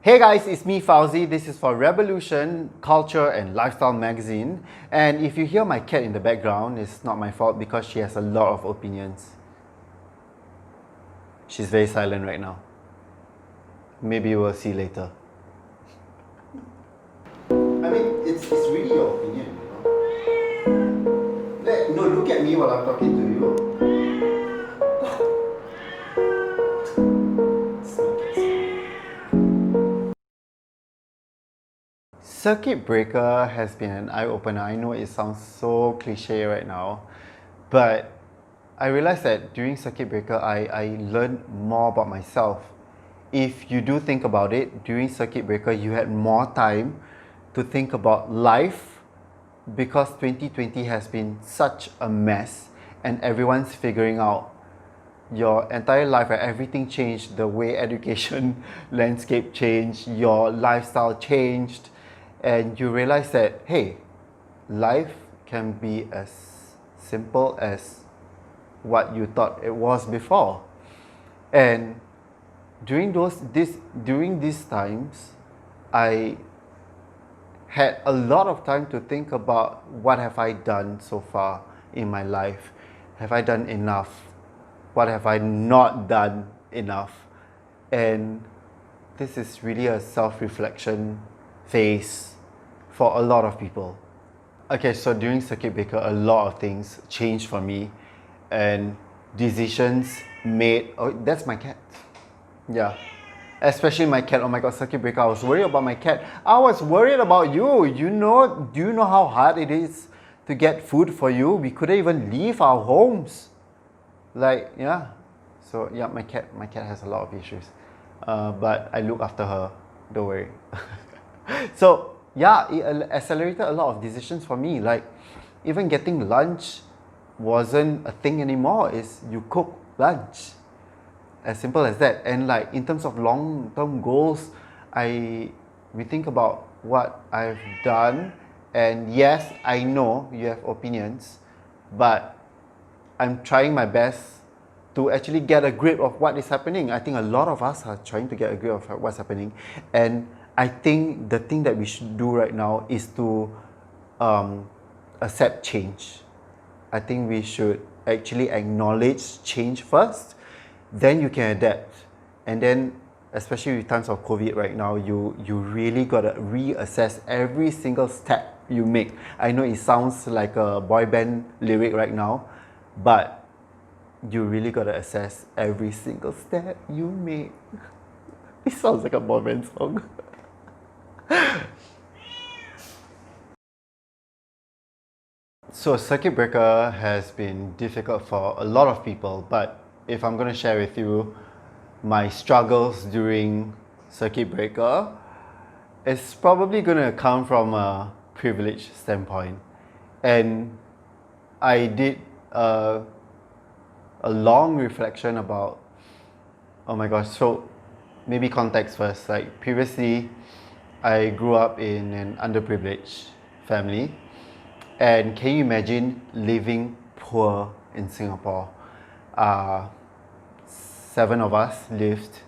Hey guys, it's me Fauzi. This is for Rebelution, Culture and Lifestyle magazine. And if you hear my cat in the background, it's not my fault because she has a lot of opinions. She's very silent right now. Maybe we'll see later. I mean, it's really your opinion, you know? No, look at me while I'm talking to you. Circuit breaker has been an eye-opener. I know it sounds so cliche right now, but I realized that during circuit breaker, I learned more about myself. If you do think about it, during circuit breaker, you had more time to think about life because 2020 has been such a mess and everyone's figuring out your entire life, right? Everything changed. The way education landscape changed, your lifestyle changed, and you realize that, hey, life can be as simple as what you thought it was before. And during these times, I had a lot of time to think about what have I done so far in my life. Have I done enough? What have I not done enough? And this is really a self-reflection phase for a lot of people. Okay, so during circuit breaker, a lot of things changed for me and decisions made. Oh, that's my cat. Yeah, especially my cat. Oh my god, circuit breaker, I was worried about my cat. I was worried about you. Do you know how hard it is to get food for you? We couldn't even leave our homes. Like, yeah. So yeah, my cat has a lot of issues, but I look after her, don't worry. So yeah, it accelerated a lot of decisions for me. Like, even getting lunch wasn't a thing anymore. Is you cook lunch, as simple as that. And like, in terms of long-term goals, we think about what I've done, and yes, I know you have opinions, but I'm trying my best to actually get a grip of what is happening. I think a lot of us are trying to get a grip of what's happening, and I think the thing that we should do right now is to accept change. I think we should actually acknowledge change first, then you can adapt. And then, especially with times of COVID right now, you really gotta reassess every single step you make. I know it sounds like a boy band lyric right now, but you really gotta assess every single step you make. It sounds like a boy band song. So circuit breaker has been difficult for a lot of people, but if I'm going to share with you my struggles during circuit breaker, it's probably going to come from a privileged standpoint. And I did a long reflection about, oh my gosh, so maybe context first. Like, previously, I grew up in an underprivileged family. And can you imagine living poor in Singapore? 7 of us lived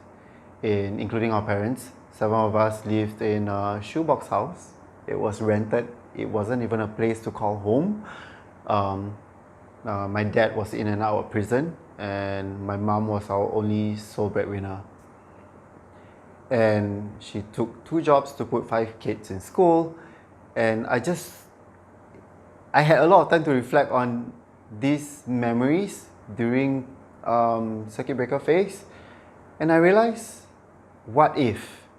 in, including our parents, 7 of us lived in a shoebox house. It was rented. It wasn't even a place to call home. My dad was in and out of prison, and my mom was our only sole breadwinner. And she took 2 jobs to put 5 kids in school, and I had a lot of time to reflect on these memories during circuit breaker phase, and I realized, what if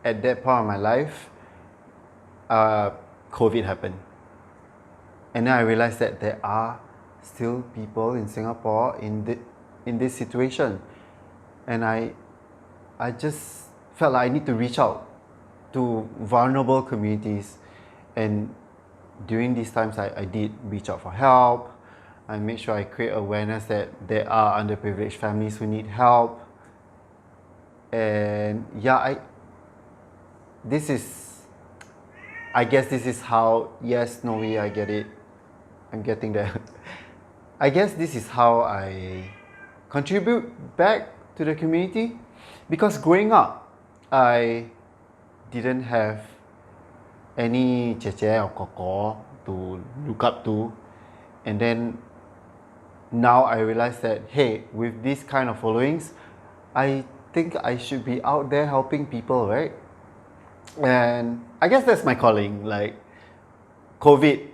at that point of my life COVID happened? And then I realized that there are still people in Singapore in this situation, and I just felt like I need to reach out to vulnerable communities. And during these times, I did reach out for help. I made sure I create awareness that there are underprivileged families who need help. And yeah, I guess this is how, yes, no way, I get it. I'm getting there. I guess this is how I contribute back to the community. Because growing up, I didn't have any Cheche or Koko to look up to, and then now I realize that, hey, with this kind of followings, I think I should be out there helping people, right? And I guess that's my calling. Like, COVID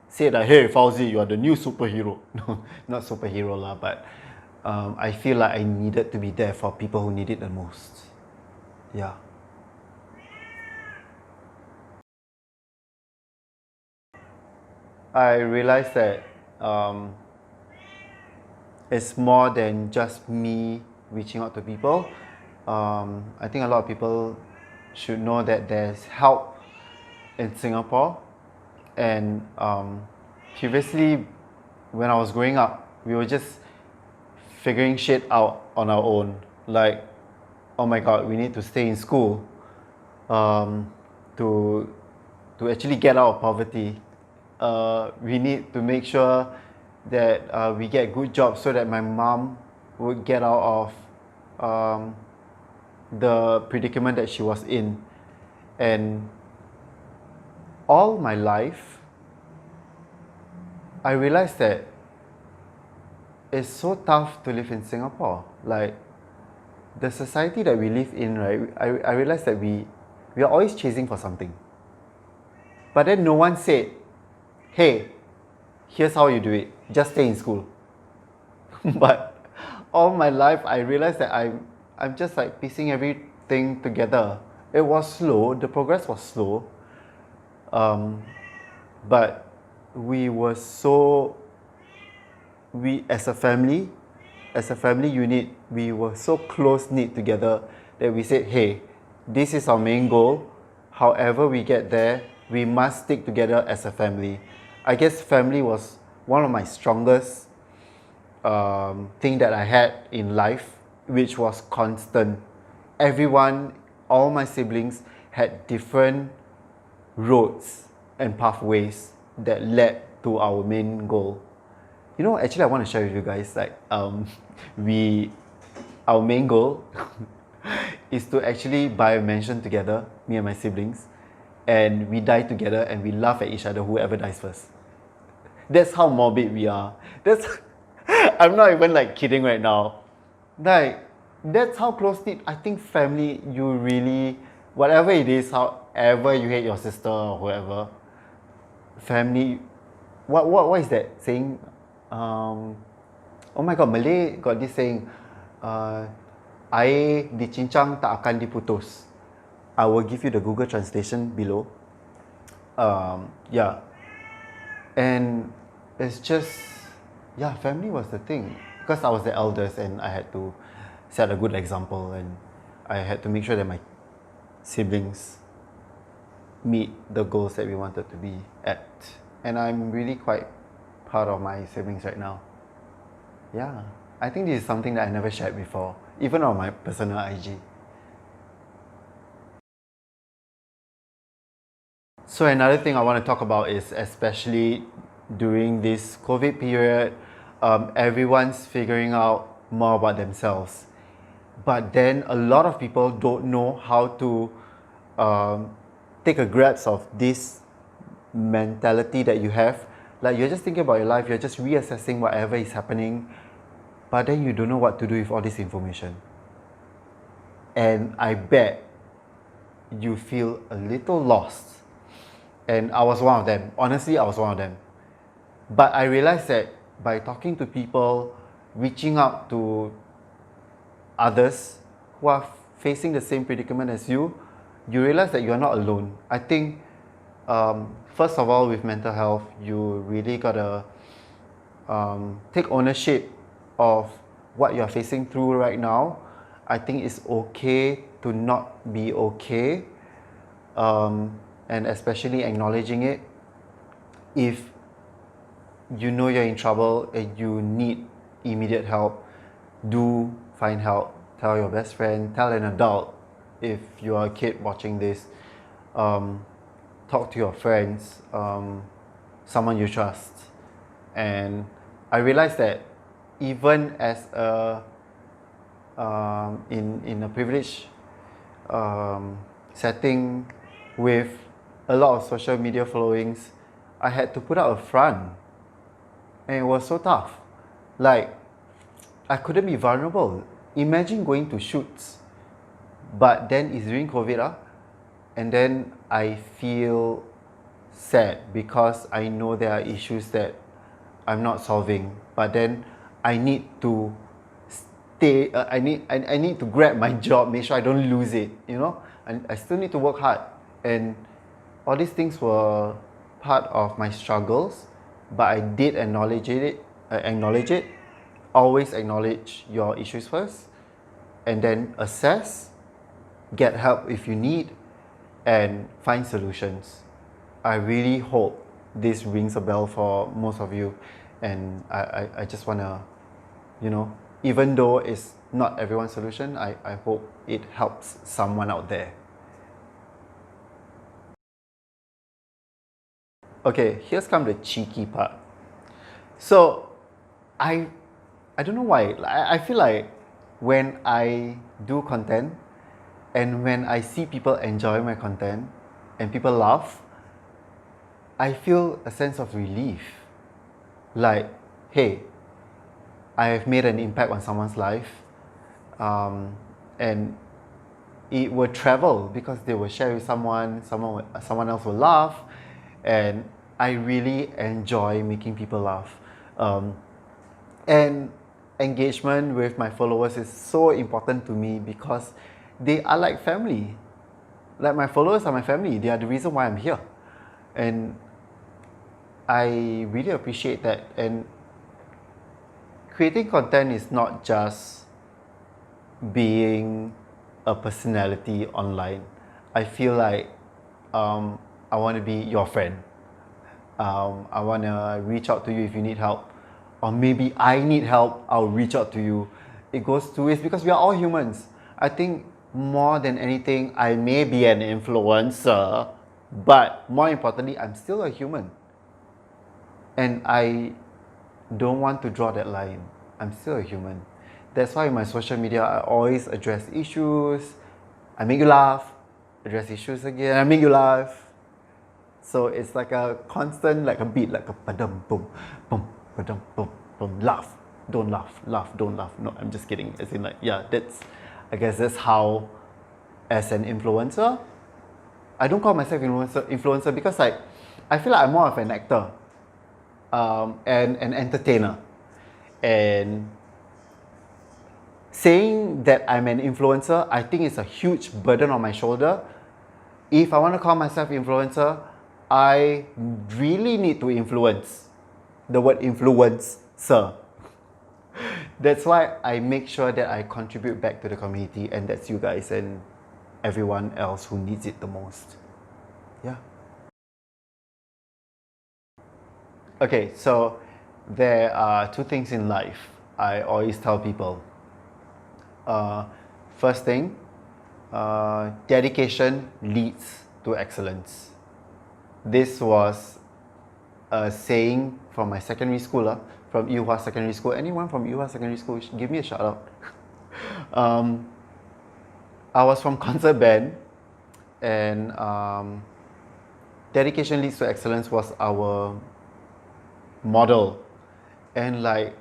said that, hey, Fauzi, you are the new superhero. No, not superhero lah, but I feel like I needed to be there for people who need it the most. Yeah. I realized that it's more than just me reaching out to people. I think a lot of people should know that there's help in Singapore. And previously, when I was growing up, we were just figuring shit out on our own. Like, oh my god, we need to stay in school to actually get out of poverty. We need to make sure that we get good jobs so that my mom would get out of the predicament that she was in. And all my life, I realized that it's so tough to live in Singapore. Like, the society that we live in, right? I realized that we are always chasing for something. But then no one said, hey, here's how you do it. Just stay in school. But all my life, I realized that I'm just like piecing everything together. It was slow. The progress was slow. But we were so, as a family unit, we were so close-knit together that we said, hey, this is our main goal. However we get there, we must stick together as a family. I guess family was one of my strongest thing that I had in life, which was constant. Everyone, all my siblings had different roads and pathways that led to our main goal. You know, actually I want to share with you guys, like, our main goal is to actually buy a mansion together, me and my siblings, and we die together and we laugh at each other, whoever dies first. That's how morbid we are. That's I'm not even like kidding right now. Like, that's how close-knit. I think family, you really, whatever it is, however you hate your sister or whoever, family, what is that saying? Oh my god, Malay got this saying, air dicincang tak akan diputus. I will give you the Google translation below. Yeah. And it's just, yeah, family was the thing. Because I was the eldest and I had to set a good example, and I had to make sure that my siblings meet the goals that we wanted to be at. And I'm really quite proud of my siblings right now. Yeah, I think this is something that I never shared before, even on my personal IG. So another thing I want to talk about is, especially during this COVID period, everyone's figuring out more about themselves. But then a lot of people don't know how to take a grasp of this mentality that you have. Like, you're just thinking about your life, you're just reassessing whatever is happening, but then you don't know what to do with all this information. And I bet you feel a little lost. And I was one of them. Honestly, I was one of them. But I realized that by talking to people, reaching out to others who are facing the same predicament as you realize that you're not alone. I think, first of all, with mental health, you really gotta take ownership of what you're facing through right now. I think it's okay to not be okay, and especially acknowledging it. If you know you're in trouble and you need immediate help, do find help. Tell your best friend, tell an adult. If you are a kid watching this, talk to your friends, someone you trust. And I realized that even as a in a privileged setting with a lot of social media followings, I had to put up a front, and it was so tough. Like, I couldn't be vulnerable. Imagine going to shoots, but then it's during COVID, and then I feel sad because I know there are issues that I'm not solving, but then I need to stay. I need to grab my job, make sure I don't lose it. I still need to work hard, and all these things were part of my struggles, but I did acknowledge it. Always acknowledge your issues first, and then assess, get help if you need, and find solutions. I really hope this rings a bell for most of you, and I just want to, even though it's not everyone's solution, I hope it helps someone out there. Okay, here's come the cheeky part. So, I don't know why. I feel like when I do content and when I see people enjoy my content and people laugh, I feel a sense of relief. Like, hey, I have made an impact on someone's life, and it will travel because they will share with someone else will laugh, and I really enjoy making people laugh. And engagement with my followers is so important to me because they are like family. Like, my followers are my family. They are the reason why I'm here. And I really appreciate that. And creating content is not just being a personality online. I feel like I want to be your friend. I want to reach out to you if you need help. Or maybe I need help, I'll reach out to you. It goes two ways because we are all humans. I think more than anything, I may be an influencer, but more importantly, I'm still a human. And I don't want to draw that line. I'm still a human. That's why in my social media, I always address issues. I make you laugh, address issues again, I make you laugh. So it's like a constant, like a beat, like a padam, boom, boom, padam, boom, boom, laugh, don't laugh, laugh, don't laugh. No, I'm just kidding. As in, like, yeah, I guess that's how, as an influencer, I don't call myself influencer because, like, I feel like I'm more of an actor, and an entertainer. And saying that I'm an influencer, I think it's a huge burden on my shoulder. If I want to call myself influencer, I really need to influence. The word influencer. That's why I make sure that I contribute back to the community, and that's you guys and everyone else who needs it the most. Yeah. Okay, so there are two things in life I always tell people. First thing, dedication leads to excellence. This was a saying from my secondary school, from Yuhua Secondary School. Anyone from Yuhua Secondary School, give me a shout out. I was from concert band, and dedication leads to excellence was our model, and like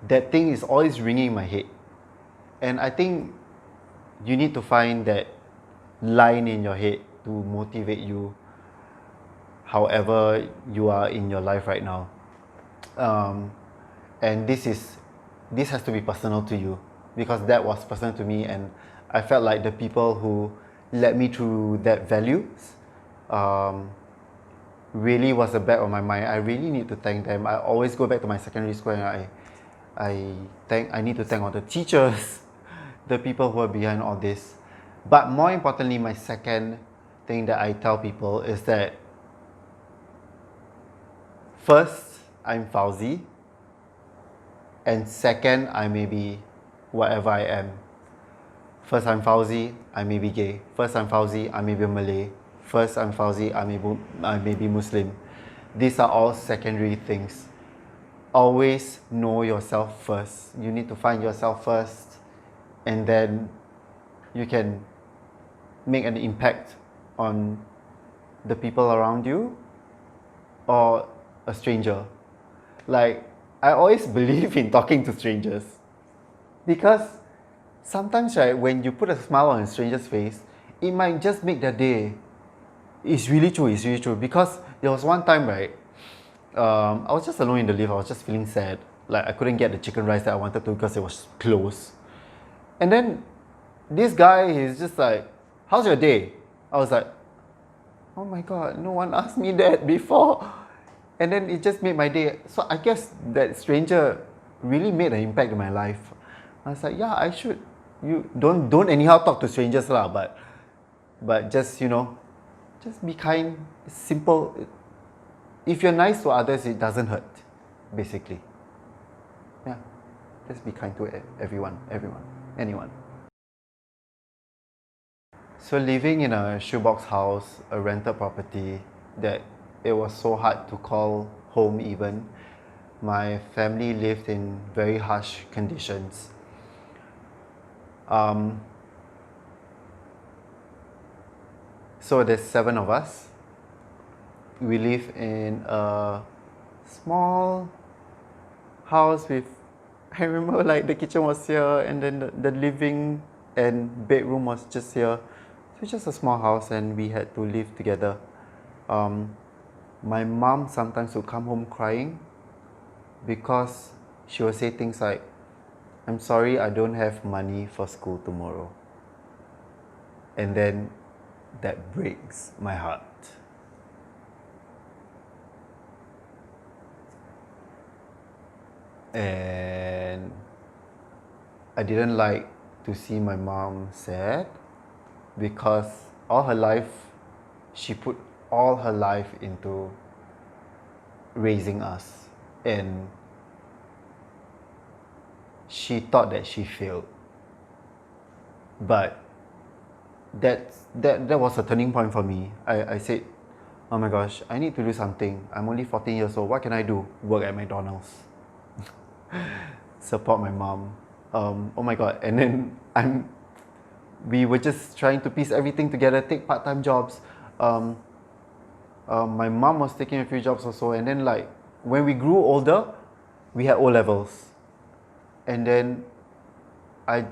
that thing is always ringing in my head. And I think you need to find that line in your head to motivate you however you are in your life right now. And this has to be personal to you, because that was personal to me, and I felt like the people who led me through that values really was the back of my mind. I really need to thank them. I always go back to my secondary school and I need to thank all the teachers, the people who are behind all this. But more importantly, my second thing that I tell people is that first, I'm Fauzi, and second, I may be whatever I am. First, I'm Fauzi, I may be gay. First, I'm Fauzi, I may be Malay. First, I'm Fauzi, I may be Muslim. These are all secondary things. Always know yourself first. You need to find yourself first, and then you can make an impact on the people around you or a stranger. Like, I always believe in talking to strangers because sometimes, right, when you put a smile on a stranger's face, it might just make their day. It's really true because there was one time, right, I was just alone in the lift. I was just feeling sad, like I couldn't get the chicken rice that I wanted to because it was closed. And then this guy, he's just like, how's your day? I was like, oh my god, no one asked me that before. And then it just made my day. So I guess that stranger really made an impact in my life. I was like, yeah, I should. You don't anyhow talk to strangers lah, but just, you know, just be kind. It's simple. If you're nice to others, it doesn't hurt, basically. Yeah, just be kind to everyone, anyone. So living in a shoebox house, a rented property, that it was so hard to call home even. My family lived in very harsh conditions. So there's 7 of us. We live in a small house with, I remember like the kitchen was here and then the living and bedroom was just here. So it's just a small house and we had to live together. My mom sometimes would come home crying because she would say things like, I'm sorry, I don't have money for school tomorrow. And then that breaks my heart. And I didn't like to see my mom sad because all her life, she put all her life into raising us, and she thought that she failed. But that was a turning point for me. I said, oh my gosh, I need to do something. I'm only 14 years old. What can I do? Work at McDonald's. Support my mom. Oh my god. And then we were just trying to piece everything together, take part-time jobs. My mom was taking a few jobs also, and then like when we grew older, we had O-levels. And then I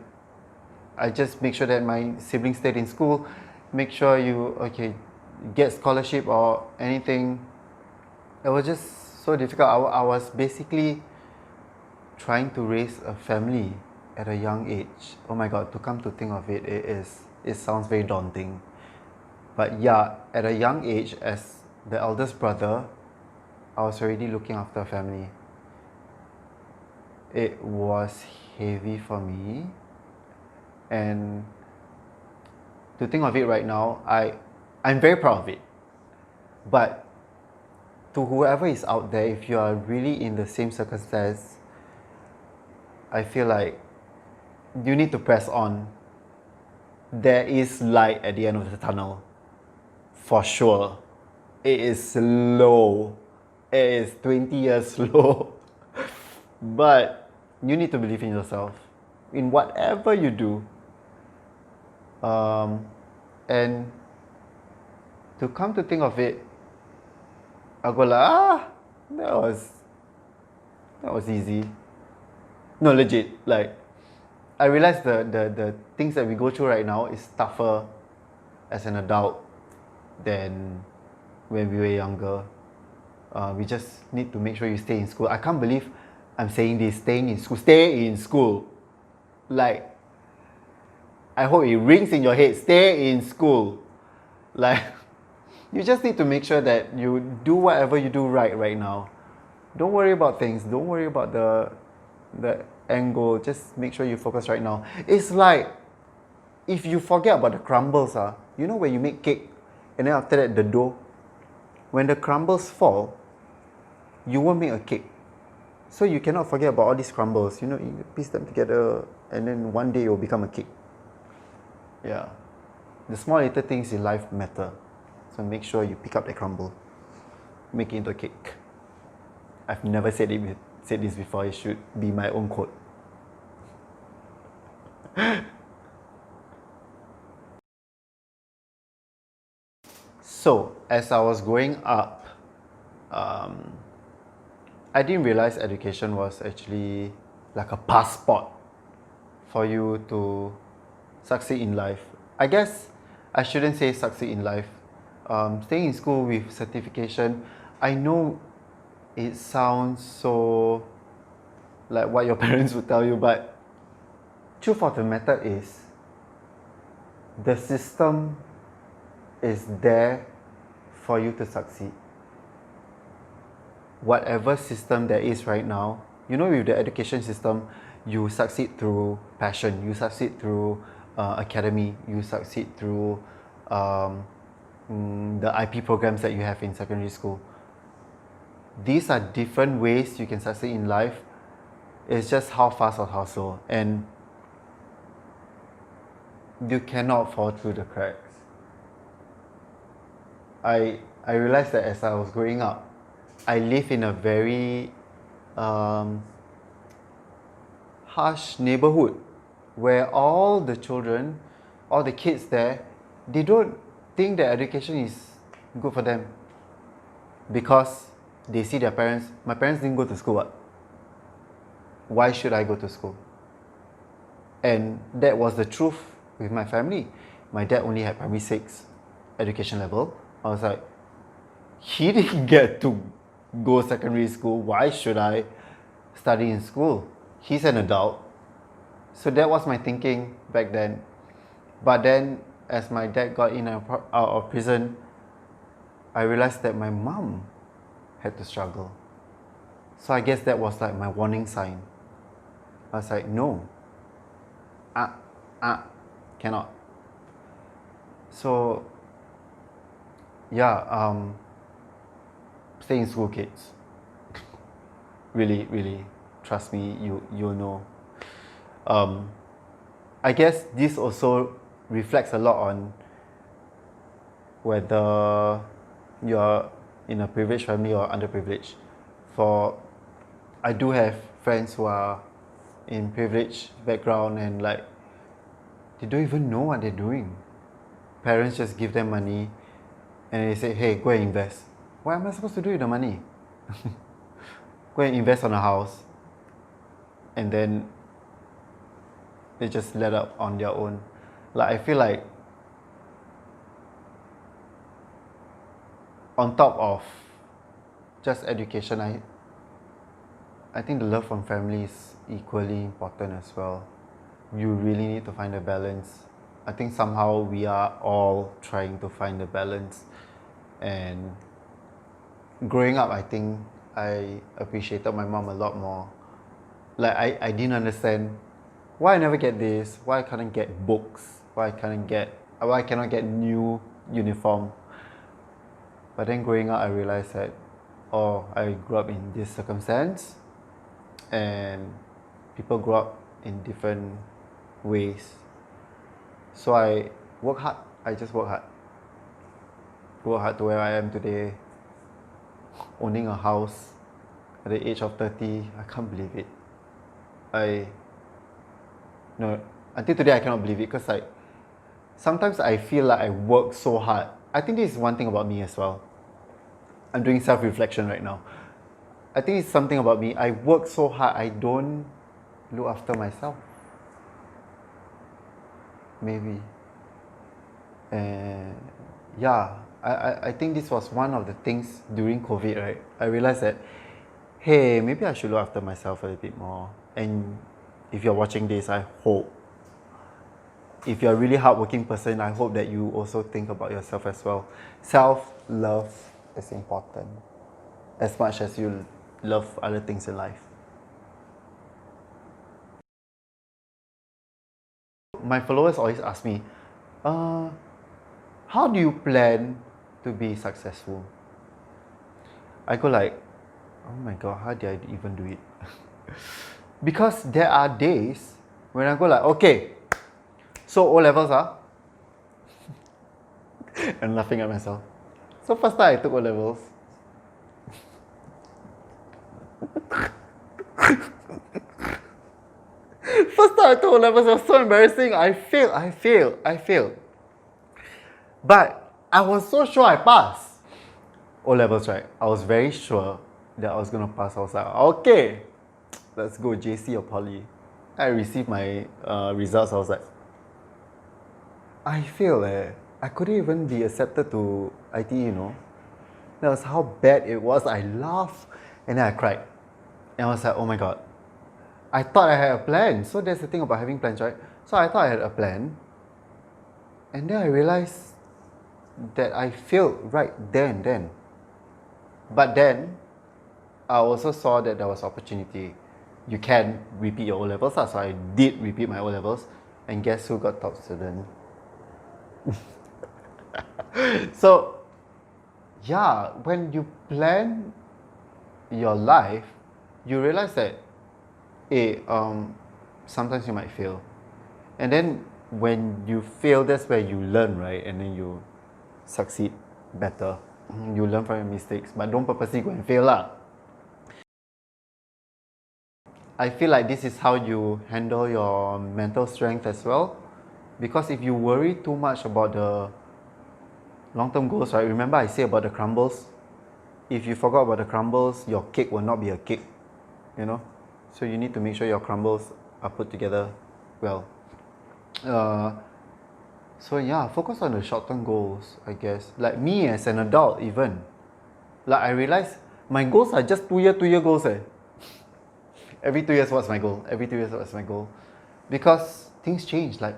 just make sure that my siblings stayed in school, make sure you get scholarship or anything. It was just so difficult. I was basically trying to raise a family at a young age. Oh my god, to come to think of it, it sounds very daunting. But yeah, at a young age, as the eldest brother, I was already looking after a family. It was heavy for me, and to think of it right now, I'm very proud of it. But to whoever is out there, if you are really in the same circumstance, I feel like you need to press on. There is light at the end of the tunnel, for sure. It is slow. It is 20 years slow. But you need to believe in yourself, in whatever you do. And to come to think of it, I go like, that was easy. No, legit, like, I realize the things that we go through right now is tougher as an adult than when we were younger. We just need to make sure you stay in school. I can't believe I'm saying this, staying in school. Stay in school. Like, I hope it rings in your head. Stay in school. Like, you just need to make sure that you do whatever you do right now. Don't worry about things. Don't worry about the end goal. Just make sure you focus right now. It's like, if you forget about the crumbles, you know when you make cake, and then after that the dough, when the crumbles fall, you won't make a cake. So you cannot forget about all these crumbles. You know, you piece them together, and then one day it will become a cake. Yeah. The small little things in life matter. So make sure you pick up the crumble, make it into a cake. I've never said this before. It should be my own quote. So, as I was growing up, I didn't realize education was actually like a passport for you to succeed in life. I guess I shouldn't say succeed in life. Staying in school with certification, I know it sounds so like what your parents would tell you, but truth of the matter is, the system is there for you to succeed. Whatever system there is right now, you know, with the education system, you succeed through passion, you succeed through academy, you succeed through the IP programs that you have in secondary school. These are different ways you can succeed in life. It's just how fast or how slow, and you cannot fall through the cracks. I realized that as I was growing up, I live in a very harsh neighborhood where all the children, all the kids there, they don't think that education is good for them because they see their parents. My parents didn't go to school. What? Why should I go to school? And that was the truth with my family. My dad only had primary 6 education level. I was like, he didn't get to go secondary school. Why should I study in school? He's an adult. So that was my thinking back then. But then as my dad got in and out of prison, I realized that my mom had to struggle. So I guess that was like my warning sign. I was like, no, cannot. So yeah, stay in school, kids. Really, trust me, you'll know. I guess this also reflects a lot on whether you're in a privileged family or underprivileged. For I do have friends who are in privileged background and like they don't even know what they're doing. Parents just give them money and they say, hey, go and invest. What am I supposed to do with the money? Go and invest on a house, and then they just let up on their own. Like I feel like on top of just education, I think the love from family is equally important as well. You really need to find a balance. I think somehow we are all trying to find a balance. And growing up, I think I appreciated my mom a lot more. Like I didn't understand why I never get this, why I couldn't get books, why I cannot get new uniform. But then growing up, I realized that, oh, I grew up in this circumstance, and people grow up in different ways. So I work hard. I just work hard. Work hard to where I am today, owning a house at the age of 30. I can't believe it. No, until today I cannot believe it, because like sometimes I feel like I work so hard. I think this is one thing about me as well. I'm doing self-reflection right now. I think it's something about me. I work so hard, I don't look after myself. Maybe. And yeah, I think this was one of the things during COVID, right? I realized that, hey, maybe I should look after myself a little bit more. And if you're watching this, I hope, if you're a really hardworking person, I hope that you also think about yourself as well. Self-love is important as much as you love other things in life. My followers always ask me, how do you plan to be successful? I go like, oh my god, how did I even do it? Because there are days when I go like, okay, so O-levels are, and laughing at myself. So first time I took O-levels. First time I took O-levels, it was so embarrassing. I failed. But I was so sure I passed. O-levels, right? I was very sure that I was going to pass. I was like, okay, let's go JC or Poly. I received my results. I was like, I failed. I couldn't even be accepted to ITE, you know. That was how bad it was. I laughed and then I cried. And I was like, oh my god. I thought I had a plan. So that's the thing about having plans, right? So I thought I had a plan. And then I realized that I failed right there and then. But then, I also saw that there was opportunity. You can repeat your O-levels, so I did repeat my O-levels. And guess who got top student? So, yeah, when you plan your life, you realize that, sometimes you might fail. And then when you fail, that's where you learn, right? And then you succeed better. You learn from your mistakes, but don't purposely go and fail lah. I feel like this is how you handle your mental strength as well. Because if you worry too much about the long-term goals, right? Remember I said about the crumbles? If you forgot about the crumbles, your cake will not be a cake, you know? So you need to make sure your crumbles are put together well. So yeah, focus on the short-term goals, I guess. Like me as an adult even. Like I realized my goals are just 2-year goals. Every 2 years what's my goal? Every 2 years what's my goal? Because things change. Like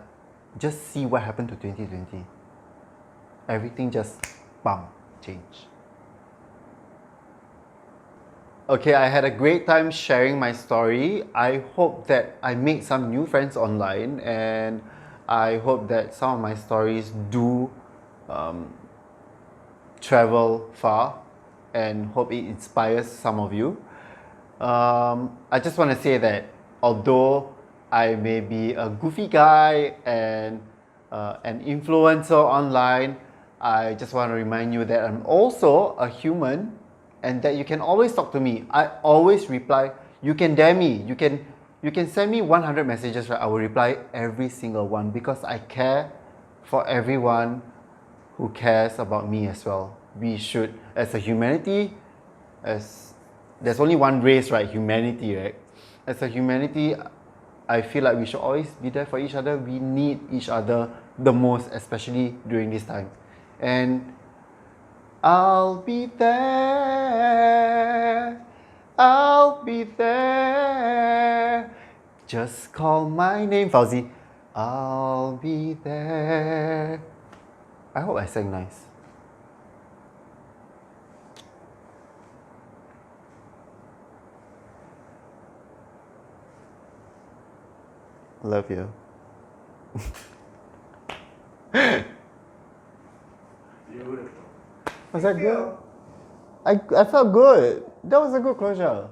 just see what happened to 2020. Everything just change. Okay, I had a great time sharing my story. I hope that I made some new friends online, and I hope that some of my stories do travel far, and hope it inspires some of you. I just want to say that although I may be a goofy guy and an influencer online, I just want to remind you that I'm also a human and that you can always talk to me. I always reply. You can dare me. You can send me 100 messages, right? I will reply every single one because I care for everyone who cares about me as well. We should, as a humanity, there's only one race, right? Humanity, right? As a humanity, I feel like we should always be there for each other. We need each other the most, especially during this time. And I'll be there. I'll be there. Just call my name, Fauzi. I'll be there. I hope I sang nice. Love you. Was that good? I felt good. That was a good closure.